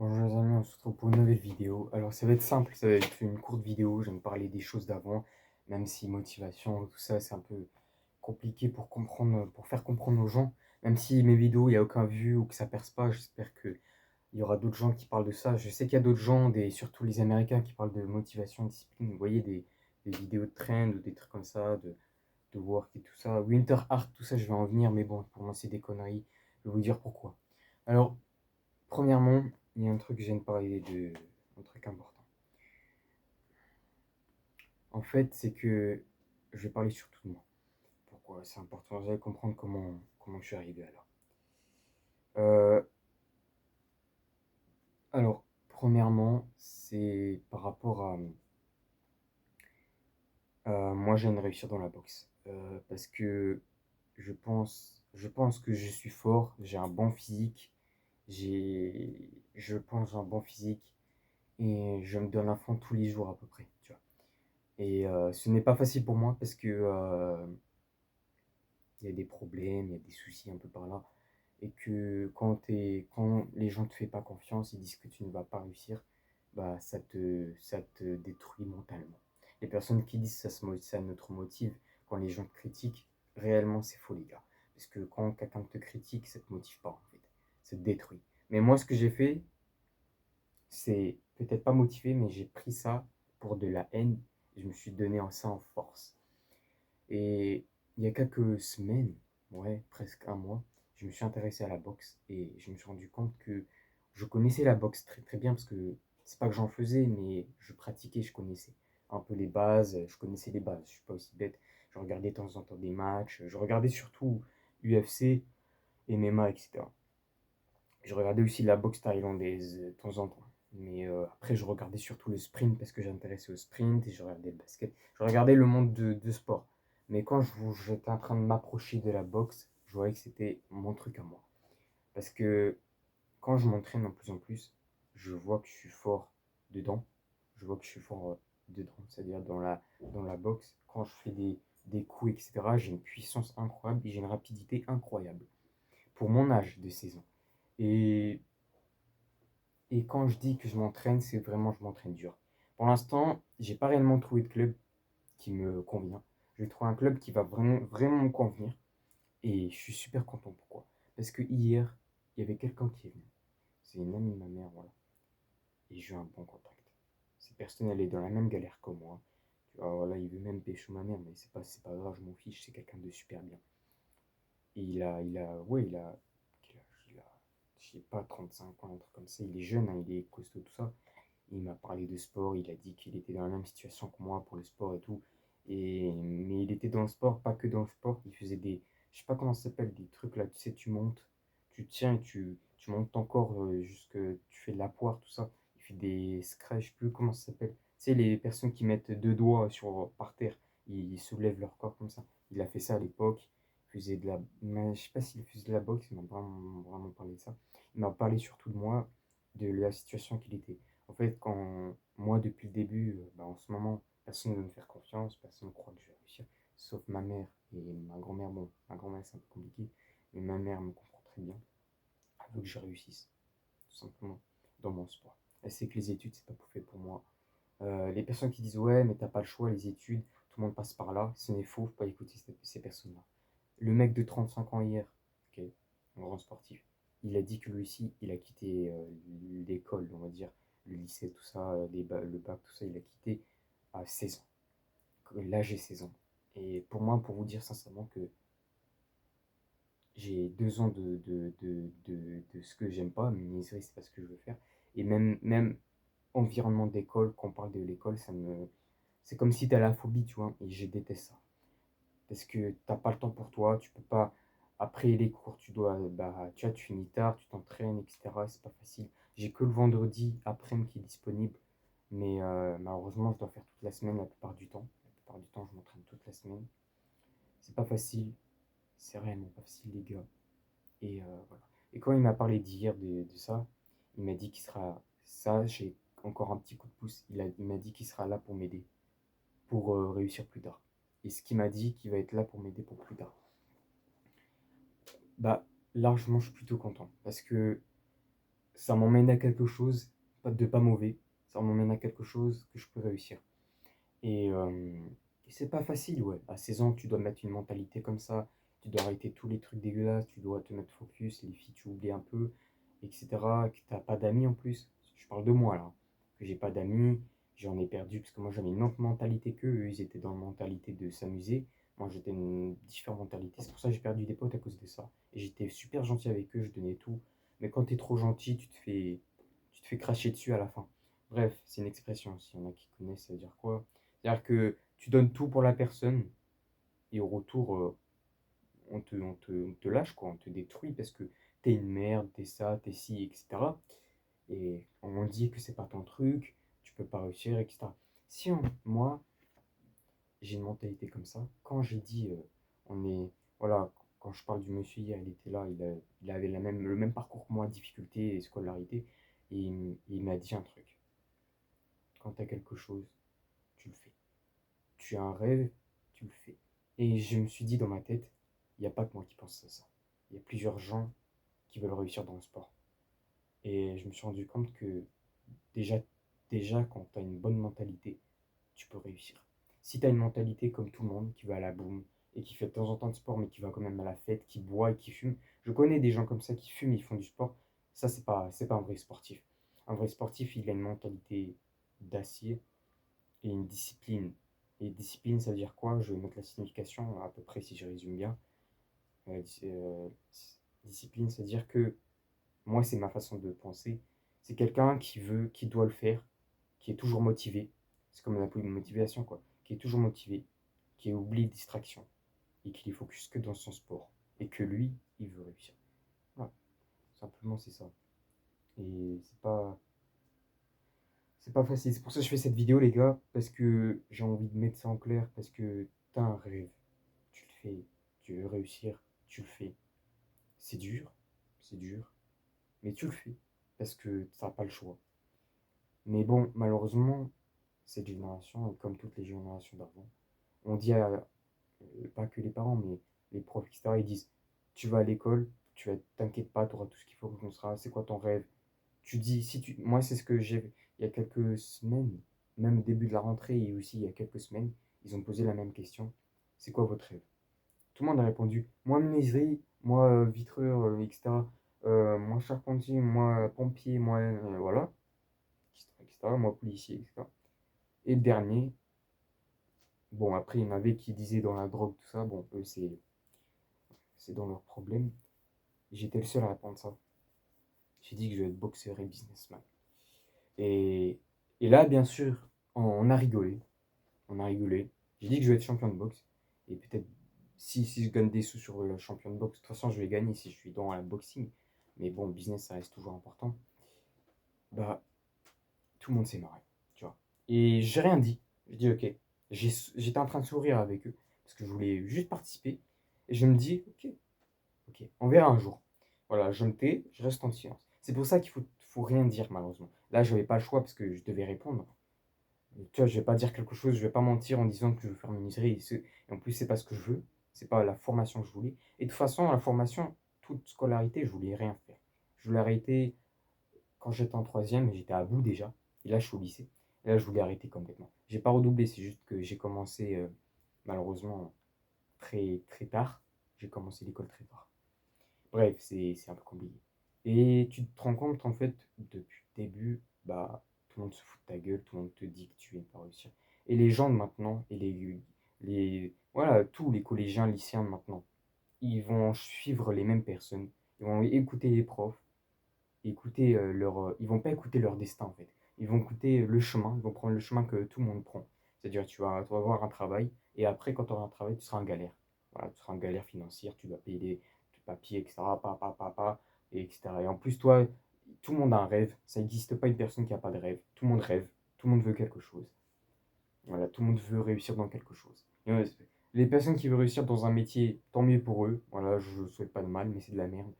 Bonjour les amis, on se retrouve pour une nouvelle vidéo. Alors ça va être simple, ça va être une courte vidéo, je vais me parler des choses d'avant, même si motivation, tout ça c'est un peu compliqué pour comprendre, pour faire comprendre aux gens. Même si mes vidéos, il n'y a aucun vue ou que ça perce pas, j'espère qu'il y aura d'autres gens qui parlent de ça. Je sais qu'il y a d'autres gens, surtout les Américains, qui parlent de motivation, discipline. Vous voyez des vidéos de trend ou des trucs comme ça, de work et tout ça. Winter Art, tout ça, je vais en venir, mais bon, pour moi c'est des conneries. Je vais vous dire pourquoi. Alors, premièrement, il y a un truc que je viens de parler de un truc important. En fait, c'est que je vais parler surtout de moi. Pourquoi c'est important? Vous allez comprendre comment je suis arrivé à là. Euh, alors, premièrement, c'est par rapport à moi, j'aime réussir dans la boxe. Parce que je pense que je suis fort, j'ai un bon physique, je pense j'ai un bon physique et je me donne à fond tous les jours à peu près, tu vois. Et ce n'est pas facile pour moi parce que il y a des problèmes, il y a des soucis un peu par là. Et que quand les gens ne te font pas confiance, ils disent que tu ne vas pas réussir, bah, ça te détruit mentalement. Les personnes qui disent ça notre motive, quand les gens te critiquent, réellement c'est faux les gars. Parce que quand quelqu'un te critique, ça te motive pas en fait. Ça te détruit. Mais moi ce que j'ai fait, c'est peut-être pas motivé, mais j'ai pris ça pour de la haine. Je me suis donné en ça en force. Et il y a quelques semaines, ouais, presque un mois, je me suis intéressé à la boxe et je me suis rendu compte que je connaissais la boxe très très bien parce que c'est pas que j'en faisais, mais je pratiquais, je connaissais un peu les bases, je connaissais les bases, je suis pas aussi bête. Je regardais de temps en temps des matchs, je regardais surtout UFC, MMA, etc. Je regardais aussi la boxe thaïlandaise de temps en temps. Mais après, je regardais surtout le sprint parce que j'intéressais au sprint et je regardais le basket. Je regardais le monde de sport. Mais quand j'étais en train de m'approcher de la boxe, je voyais que c'était mon truc à moi. Parce que quand je m'entraîne de plus en plus, je vois que je suis fort dedans. Je vois que je suis fort dedans, c'est-à-dire dans la boxe. Quand je fais des coups, etc., j'ai une puissance incroyable et j'ai une rapidité incroyable. Pour mon âge de 16 ans. Et Et quand je dis que je m'entraîne, c'est vraiment je m'entraîne dur. Pour l'instant, j'ai pas réellement trouvé de club qui me convient. Je vais trouver un club qui va vraiment, vraiment me convenir. Et je suis super content. Pourquoi? Parce que hier, il y avait quelqu'un qui est venu. C'est une amie de ma mère, voilà. Et j'ai eu un bon contact. Cette personne, elle est dans la même galère que moi. Tu vois, voilà, il veut même pécho ma mère, mais c'est pas grave, je m'en fiche, c'est quelqu'un de super bien. Et ouais, je sais pas, 35 ans, un truc comme ça. Il est jeune, hein, il est costaud, tout ça. Il m'a parlé de sport, il a dit qu'il était dans la même situation que moi pour le sport et tout. Mais il était dans le sport, pas que dans le sport, il faisait je sais pas comment ça s'appelle, des trucs là, tu sais, tu montes, tu tiens et tu montes ton corps jusque, tu fais de la poire, tout ça. Il fait des scratchs, je sais plus comment ça s'appelle. Tu sais, les personnes qui mettent deux doigts par terre, ils soulèvent leur corps comme ça. Il a fait ça à l'époque, il faisait mais je sais pas s'il faisait de la boxe, il m'a vraiment, vraiment parlé de ça. Il m'a parlé surtout de moi, de la situation qu'il était. En fait, quand moi, depuis le début, bah, en ce moment, personne ne veut me faire confiance, personne ne croit que je vais réussir, sauf ma mère et ma grand-mère. Bon, ma grand-mère, c'est un peu compliqué, mais ma mère me comprend très bien. Elle veut que je réussisse, tout simplement, dans mon sport. Elle sait que les études, c'est pas fait pour moi. Les personnes qui disent, ouais, mais t'as pas le choix, les études, tout le monde passe par là, ce n'est faux, faut pas écouter ces personnes-là. Le mec de 35 ans hier, ok, un grand sportif, il a dit que lui aussi, il a quitté l'école, on va dire, le lycée, tout ça, le bac, tout ça, il a quitté à 16 ans. Là, j'ai 16 ans. Et pour moi, pour vous dire sincèrement que j'ai 2 ans de ce que j'aime pas, miniserie, c'est pas ce que je veux faire. Et même environnement d'école, quand on parle de l'école, c'est comme si tu as la phobie, tu vois, et je déteste ça. Parce que t'as pas le temps pour toi, tu peux pas. Après les cours, bah, tu vois, tu finis tard, tu t'entraînes, etc. C'est pas facile. J'ai que le vendredi après-midi qui est disponible, mais malheureusement, je dois faire toute la semaine la plupart du temps. La plupart du temps, je m'entraîne toute la semaine. C'est pas facile, c'est réellement pas facile, les gars. Et voilà. Et quand il m'a parlé d'hier de ça, il m'a dit qu'il sera. Ça, j'ai encore un petit coup de pouce. Il m'a dit qu'il sera là pour m'aider, pour réussir plus tard. Et ce qu'il m'a dit qu'il va être là pour m'aider pour plus tard. Bah, largement, je suis plutôt content. Parce que ça m'emmène à quelque chose, pas mauvais, ça m'emmène à quelque chose que je peux réussir. Et, euh, et c'est pas facile, ouais. À 16 ans, tu dois mettre une mentalité comme ça, tu dois arrêter tous les trucs dégueulasses, tu dois te mettre focus, les filles, tu oublies un peu, etc. Que t'as pas d'amis en plus. Je parle de moi là, que j'ai pas d'amis, j'en ai perdu parce que moi j'avais une autre mentalité qu'eux, eux ils étaient dans la mentalité de s'amuser. Moi j'étais une différente mentalité, c'est pour ça que j'ai perdu des potes à cause de ça. Et j'étais super gentil avec eux, je donnais tout. Mais quand t'es trop gentil, tu te fais cracher dessus à la fin. Bref, c'est une expression, s'il y en a qui connaissent, ça veut dire quoi? C'est-à-dire que tu donnes tout pour la personne et au retour, on te lâche, quoi, on te détruit parce que t'es une merde, t'es ça, t'es ci, etc. Et on dit que c'est pas ton truc, tu peux pas réussir, etc. Si moi, j'ai une mentalité comme ça, quand j'ai dit, on est, voilà, quand je parle du monsieur hier, il était là, il avait le même parcours que moi, difficulté et scolarité, et il m'a dit un truc. Quand tu as quelque chose, tu le fais. Tu as un rêve, tu le fais. Et je me suis dit dans ma tête, il n'y a pas que moi qui pense à ça. Il y a plusieurs gens qui veulent réussir dans le sport. Et je me suis rendu compte que déjà, déjà quand tu as une bonne mentalité, tu peux réussir. Si tu as une mentalité comme tout le monde, qui va à la boum, et qui fait de temps en temps de sport, mais qui va quand même à la fête, qui boit et qui fume, je connais des gens comme ça qui fument, ils font du sport, ça c'est pas un vrai sportif. Un vrai sportif, il a une mentalité d'acier et une discipline. Et discipline, ça veut dire quoi? Je vais mettre la signification à peu près si je résume bien. Euh, Discipline, c'est à dire que moi, c'est ma façon de penser. C'est quelqu'un qui veut, qui doit le faire, qui est toujours motivé. C'est comme la motivation, quoi. Qui est toujours motivé, qui oublie les distractions et qui est focus que dans son sport. Et que lui, il veut réussir. Voilà, simplement, c'est ça. Et c'est pas facile. C'est pour ça que je fais cette vidéo, les gars, parce que j'ai envie de mettre ça en clair, parce que t'as un rêve, tu le fais, tu veux réussir, tu le fais. C'est dur, mais tu le fais, parce que t'as pas le choix. Mais bon, malheureusement, cette génération, comme toutes les générations d'avant, on dit pas que les parents, mais les profs, etc., ils disent, tu vas à l'école, t'inquiète pas, tu auras tout ce qu'il faut qu'on sera, c'est quoi ton rêve? Tu dis, si tu, moi c'est ce que j'ai, il y a quelques semaines, même au début de la rentrée et aussi il y a quelques semaines, ils ont posé la même question, c'est quoi votre rêve? Tout le monde a répondu, moi menuiserie, moi vitreur, etc., moi charpentier, moi pompier, moi voilà, etc., moi policier, etc. Et le dernier, bon, après, il y en avait qui disaient dans la drogue, tout ça. Bon, eux, c'est dans leurs problèmes. J'étais le seul à répondre ça. J'ai dit que je vais être boxeur et businessman. Et, et là, bien sûr, on a rigolé. On a rigolé. J'ai dit que je vais être champion de boxe. Et peut-être, si je gagne des sous sur le champion de boxe, de toute façon, je vais gagner si je suis dans la boxing. Mais bon, le business, ça reste toujours important. Bah, tout le monde s'est marré, tu vois. Et j'ai rien dit. Je dis, ok. J'étais en train de sourire avec eux. Parce que je voulais juste participer. Et je me dis, ok, ok, on verra un jour. Voilà, je me tais, je reste en silence. C'est pour ça qu'il faut rien dire, malheureusement. Là, je n'avais pas le choix parce que je devais répondre. Tu vois, je vais pas dire quelque chose, je vais pas mentir en disant que je veux faire menuiserie. Et en plus, c'est pas ce que je veux. C'est pas la formation que je voulais. Et de toute façon, la formation, toute scolarité, je voulais rien faire. Je voulais arrêter quand j'étais en troisième, et j'étais à bout déjà. Et là, je suis au lycée. Et là, je voulais arrêter complètement. J'ai pas redoublé, c'est juste que j'ai commencé, malheureusement, très, très tard. J'ai commencé l'école très tard. Bref, c'est un peu compliqué. Et tu te rends compte, en fait, depuis le début, bah, tout le monde se fout de ta gueule, tout le monde te dit que tu ne vas pas réussir. Et les gens de maintenant, et voilà, tous les collégiens, lycéens de maintenant, ils vont suivre les mêmes personnes, ils vont écouter les profs, ils vont pas écouter leur destin, en fait. Ils vont écouter le chemin, ils vont prendre le chemin que tout le monde prend. C'est-à-dire, tu vas avoir un travail, et après, quand tu auras un travail, tu seras en galère. Voilà, tu seras en galère financière, tu dois payer les papiers, etc., etc. Et en plus, toi, tout le monde a un rêve. Ça n'existe pas une personne qui n'a pas de rêve. Tout le monde rêve, tout le monde veut quelque chose. Voilà, tout le monde veut réussir dans quelque chose. Et les personnes qui veulent réussir dans un métier, tant mieux pour eux. Voilà, je ne souhaite pas de mal, mais c'est de la merde.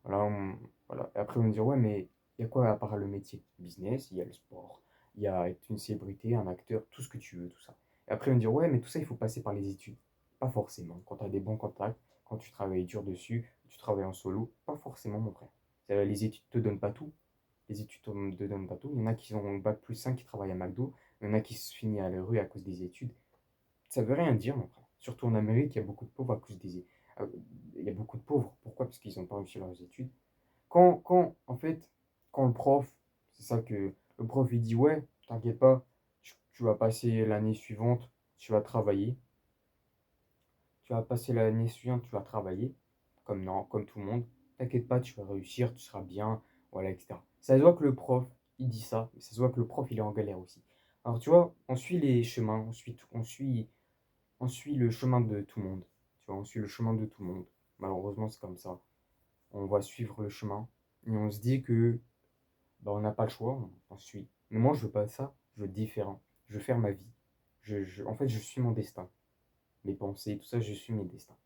Voilà, voilà. Et après, on va me dire, ouais, mais il y a quoi à part le métier? Business, il y a le sport, il y a être une célébrité, un acteur, tout ce que tu veux, tout ça. Et après, on va me dire, ouais, mais tout ça, il faut passer par les études. Pas forcément. Quand tu as des bons contacts, quand tu travailles dur dessus, tu travailles en solo, pas forcément, mon frère. Les études ne te donnent pas tout. les études dans le bateau. Il y en a qui ont bac+5 qui travaillent à McDo. Il y en a qui se finissent à la rue à cause des études. Ça veut rien dire, mon frère. Surtout en Amérique, il y a beaucoup de pauvres à cause des... euh, Il y a beaucoup de pauvres. Pourquoi? Parce qu'ils n'ont pas réussi leurs études. En fait, quand le prof, c'est ça que le prof il dit, ouais, t'inquiète pas, tu vas passer l'année suivante, tu vas travailler. Tu vas passer l'année suivante, tu vas travailler, comme, non, comme tout le monde. T'inquiète pas, tu vas réussir, tu seras bien, voilà, etc. Ça se voit que le prof, il dit ça, mais ça se voit que le prof, il est en galère aussi. Alors, tu vois, on suit les chemins, on suit le chemin de tout le monde. Tu vois, on suit le chemin de tout le monde. Malheureusement, c'est comme ça. On va suivre le chemin et on se dit que bah, on n'a pas le choix, on suit. Mais moi, je veux pas ça, je veux être différent. Je veux faire ma vie. En fait, je suis mon destin. Mes pensées, tout ça, je suis mes destins.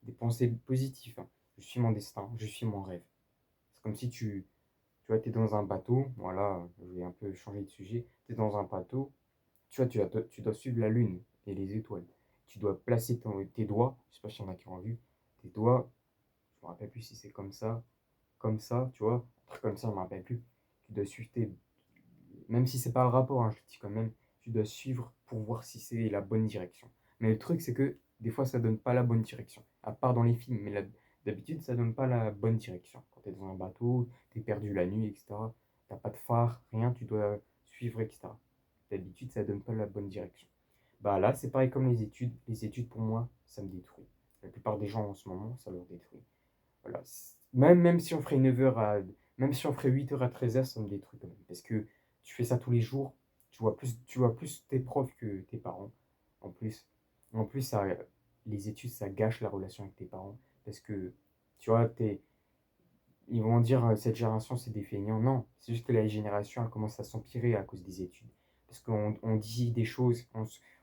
Des pensées positives, hein. Je suis mon destin, je suis mon rêve. C'est comme si tu vois, tu es dans un bateau, voilà, je vais un peu changer de sujet. Tu es dans un bateau, tu vois, tu dois suivre la lune et les étoiles. Tu dois placer tes doigts, je sais pas s'il y en a qui ont vu, tes doigts, je me rappelle plus si c'est comme ça, tu vois, un truc comme ça, je me rappelle plus. Tu dois suivre même si c'est pas le rapport, hein, je le dis quand même, tu dois suivre pour voir si c'est la bonne direction. Mais le truc, c'est que des fois, ça donne pas la bonne direction. À part dans les films, mais d'habitude, ça donne pas la bonne direction. Quand tu es dans un bateau, tu es perdu la nuit, etc. T'as pas de phare, rien, tu dois suivre, etc. D'habitude, ça donne pas la bonne direction. Bah là, c'est pareil comme les études. Les études, pour moi, ça me détruit. La plupart des gens en ce moment, ça leur détruit. Voilà. Même si on ferait 9 heures même si on ferait 8 heures à 13 heures, ça me détruit quand même. Parce que tu fais ça tous les jours, tu vois plus tes profs que tes parents. En plus, ça, les études, ça gâche la relation avec tes parents. Parce que, tu vois, ils vont dire cette génération, c'est des feignants. Non, c'est juste que la génération, elle commence à s'empirer à cause des études. Parce qu'on dit des choses,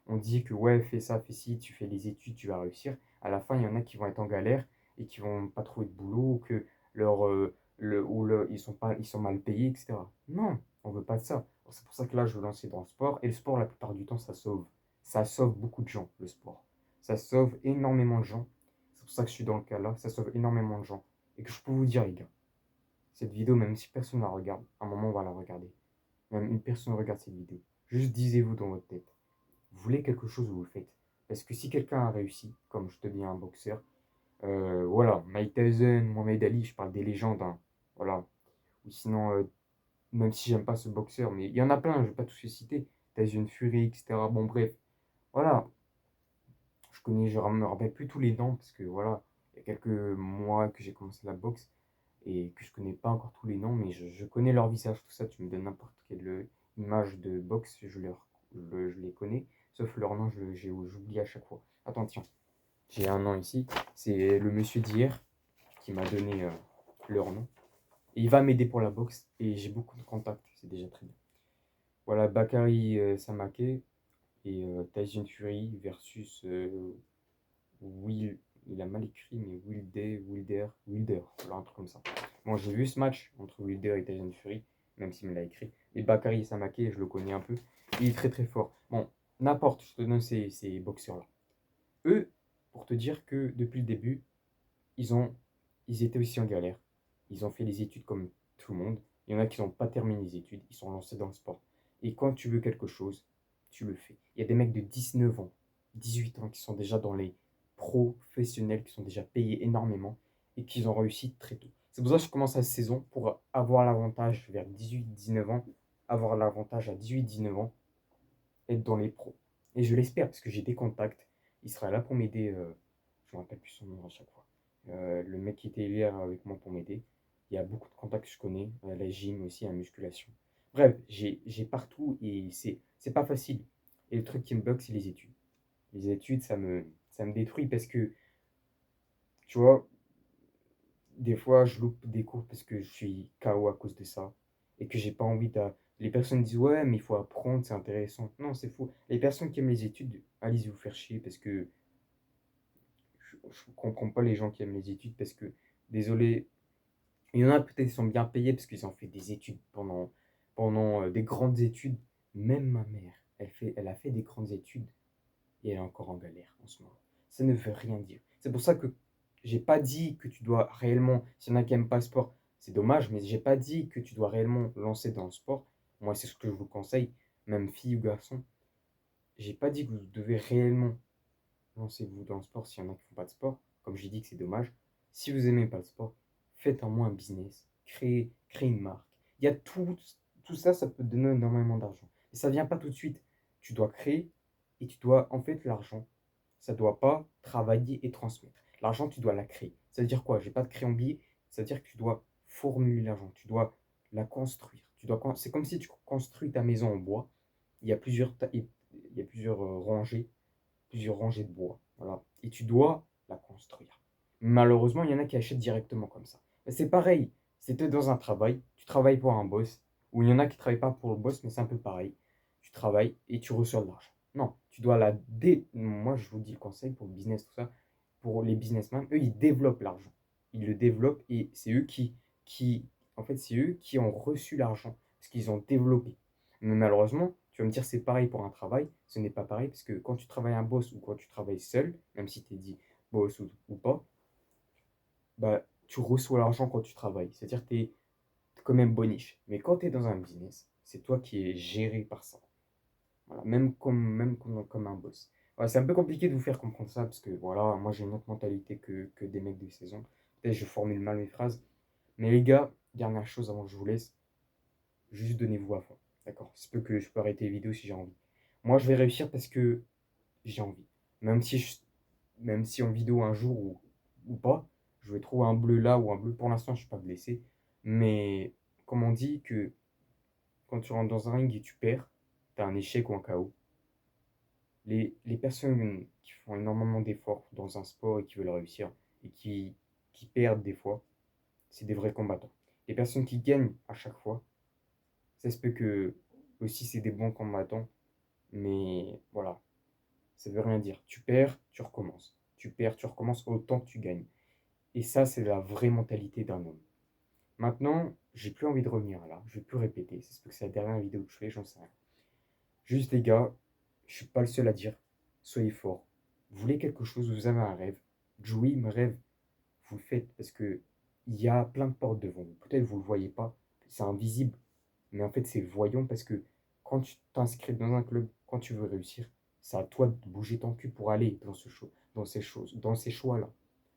on dit que ouais, fais ça, fais ci, tu fais les études, tu vas réussir. À la fin, il y en a qui vont être en galère et qui vont pas trouver de boulot ou que ils sont mal payés, etc. Non, on veut pas de ça. C'est pour ça que là, je veux lancer dans le sport. Et le sport, la plupart du temps, ça sauve. Ça sauve beaucoup de gens, le sport. Ça sauve énormément de gens. C'est pour ça que je suis dans le cas là. Ça sauve énormément de gens. Et que je peux vous dire, les gars, cette vidéo, même si personne ne la regarde, à un moment on va la regarder. Même une personne regarde cette vidéo. Juste disez-vous dans votre tête, vous voulez quelque chose, vous le faites. Parce que si quelqu'un a réussi, comme je te dis un boxeur, voilà, Mike Tyson, Mohamed Ali, je parle des légendes, hein, voilà. Ou sinon, même si j'aime pas ce boxeur, mais il y en a plein, je ne vais pas tous les citer. Tyson Fury, etc. Bon, bref, voilà. Je me rappelle plus tous les noms, parce que voilà, il y a quelques mois que j'ai commencé la boxe et que je connais pas encore tous les noms, mais je connais leur visage, tout ça. Tu me donnes n'importe quelle image de boxe, je les connais, sauf leur nom, j'oublie à chaque fois. Attends, tiens, j'ai un nom ici, c'est le monsieur d'hier qui m'a donné leur nom. Et il va m'aider pour la boxe et j'ai beaucoup de contacts, c'est déjà très bien. Voilà, Bakary Samake et Tyson Fury versus Will, il a mal écrit, mais Wilder, voilà, un truc comme ça. Bon, j'ai vu ce match entre Wilder et Tyson Fury, même s'il me l'a écrit. Et Bakary Samake, je le connais un peu. Il est très très fort. Bon, n'importe, je te donne ces boxeurs-là. Eux, pour te dire que depuis le début, ils ont, ils étaient aussi en galère. Ils ont fait les études comme tout le monde. Il y en a qui n'ont pas terminé les études, ils sont lancés dans le sport. Et quand tu veux quelque chose, tu le fais. Il y a des mecs de 19 ans, 18 ans qui sont déjà dans les professionnels, qui sont déjà payés énormément et qui ont réussi très tôt. C'est pour ça que je commence la saison pour avoir l'avantage vers 18-19 ans, avoir l'avantage à 18-19 ans, être dans les pros. Et je l'espère parce que j'ai des contacts. Il sera là pour m'aider. Je ne me rappelle plus son nom à chaque fois. Le mec qui était hier avec moi pour m'aider. Il y a beaucoup de contacts que je connais. La gym aussi, la musculation. Bref, j'ai partout et c'est pas facile. Et le truc qui me bloque, c'est les études. Les études, ça me détruit parce que, tu vois, des fois, je loupe des cours parce que je suis KO à cause de ça. Et que j'ai pas envie de. Les personnes disent, ouais, mais il faut apprendre, c'est intéressant. Non, c'est faux. Les personnes qui aiment les études, allez-y vous faire chier parce que je comprends pas les gens qui aiment les études parce que, désolé, il y en a peut-être qui sont bien payés parce qu'ils ont fait des études pendant des grandes études. Même ma mère, elle a fait des grandes études et elle est encore en galère en ce moment. Ça ne veut rien dire. C'est pour ça que j'ai pas dit que tu dois réellement, s'il y en a qui n'aiment pas le sport, C'est dommage, mais j'ai pas dit que tu dois réellement lancer dans le sport. Moi, c'est ce que je vous conseille, même fille ou garçon. J'ai pas dit que vous devez réellement lancez-vous dans le sport s'il y en a qui font pas de sport. Comme j'ai dit que c'est dommage. Si vous aimez pas le sport, faites en moins un business. Créez une marque. Il y a tout ça, ça peut te donner énormément d'argent. Et ça vient pas tout de suite. Tu dois créer et tu dois, en fait, l'argent, ça doit pas travailler et transmettre. L'argent, tu dois la créer. Ça veut dire quoi? J'ai pas de crayon billet. Ça veut dire que tu dois formuler l'argent. Tu dois la construire. C'est comme si tu construis ta maison en bois. Il y a plusieurs plusieurs rangées de bois. Voilà. Et tu dois la construire. Malheureusement, il y en a qui achètent directement comme ça. C'est pareil. C'était dans un travail. Tu travailles pour un boss. Ou il y en a qui ne travaillent pas pour le boss, mais c'est un peu pareil. Tu travailles et tu reçois de l'argent. Non, tu dois Moi, je vous dis le conseil pour le business, tout ça. Pour les businessmen, eux, ils développent l'argent. Ils le développent et c'est eux en fait, c'est eux qui ont reçu l'argent parce qu'ils ont développé. Mais malheureusement, tu vas me dire c'est pareil pour un travail. Ce n'est pas pareil parce que quand tu travailles un boss ou quand tu travailles seul, même si tu es dit boss ou pas, bah, tu reçois l'argent quand tu travailles. C'est-à-dire que tu es quand même boniche. Mais quand tu es dans un business, c'est toi qui es géré par ça. Voilà, comme un boss. Voilà, c'est un peu compliqué de vous faire comprendre ça parce que voilà, moi j'ai une autre mentalité que des mecs de saison. Peut-être que je formule mal mes phrases. Mais les gars, dernière chose avant que je vous laisse, juste donnez-vous à fond. D'accord? C'est peu que je peux arrêter les vidéos si j'ai envie. Moi, je vais réussir parce que j'ai envie. Même si, je- Même si en vidéo un jour ou pas, je vais trouver un bleu là ou un bleu. Pour l'instant, je ne suis pas blessé. Mais comme on dit que quand tu rentres dans un ring et tu perds, tu as un échec ou un KO. Les personnes qui font énormément d'efforts dans un sport et qui veulent réussir et qui perdent des fois, c'est des vrais combattants. Les personnes qui gagnent à chaque fois, ça se peut que aussi c'est des bons combattants, mais voilà, ça veut rien dire. Tu perds, tu recommences. Tu perds, tu recommences autant que tu gagnes. Et ça, c'est la vraie mentalité d'un homme. Maintenant, j'ai plus envie de revenir là. Je vais plus répéter. C'est parce que c'est la dernière vidéo que je fais, j'en sais rien. Juste les gars, je suis pas le seul à dire. Soyez forts. Vous voulez quelque chose, vous avez un rêve. Dream, rêve, vous le faites parce que il y a plein de portes devant vous. Peut-être vous le voyez pas, c'est invisible. Mais en fait, c'est voyant parce que quand tu t'inscris dans un club, quand tu veux réussir, c'est à toi de bouger ton cul pour aller dans ces choix-là.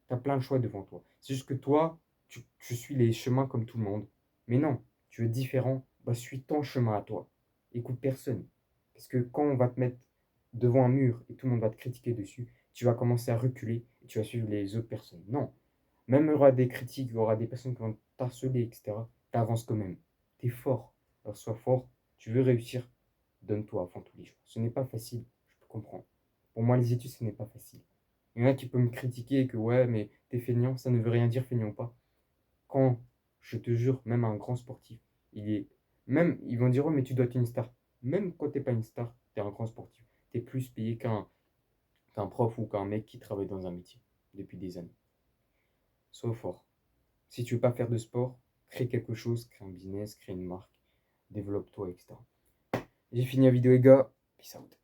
Tu as plein de choix devant toi. C'est juste que toi, tu suis les chemins comme tout le monde. Mais non, tu es différent, bah suis ton chemin à toi. Écoute personne. Parce que quand on va te mettre devant un mur et tout le monde va te critiquer dessus, tu vas commencer à reculer et tu vas suivre les autres personnes. Non. Même il y aura des critiques, il y aura des personnes qui vont t'harceler, etc. Tu avances quand même. Tu es fort. Alors sois fort. Tu veux réussir. Donne-toi à fond tous les jours. Ce n'est pas facile. Je peux comprendre. Pour moi, les études, ce n'est pas facile. Il y en a qui peuvent me critiquer que ouais, mais t'es feignant. Ça ne veut rien dire feignant ou pas. Quand, je te jure, même un grand sportif, il est. Même, ils vont dire, oh, mais tu dois être une star. Même quand t'es pas une star, t'es un grand sportif. T'es plus payé qu'un prof ou qu'un mec qui travaille dans un métier depuis des années. Sois fort. Si tu veux pas faire de sport, crée quelque chose, crée un business, crée une marque, développe-toi, etc. J'ai fini la vidéo, les gars. Peace out.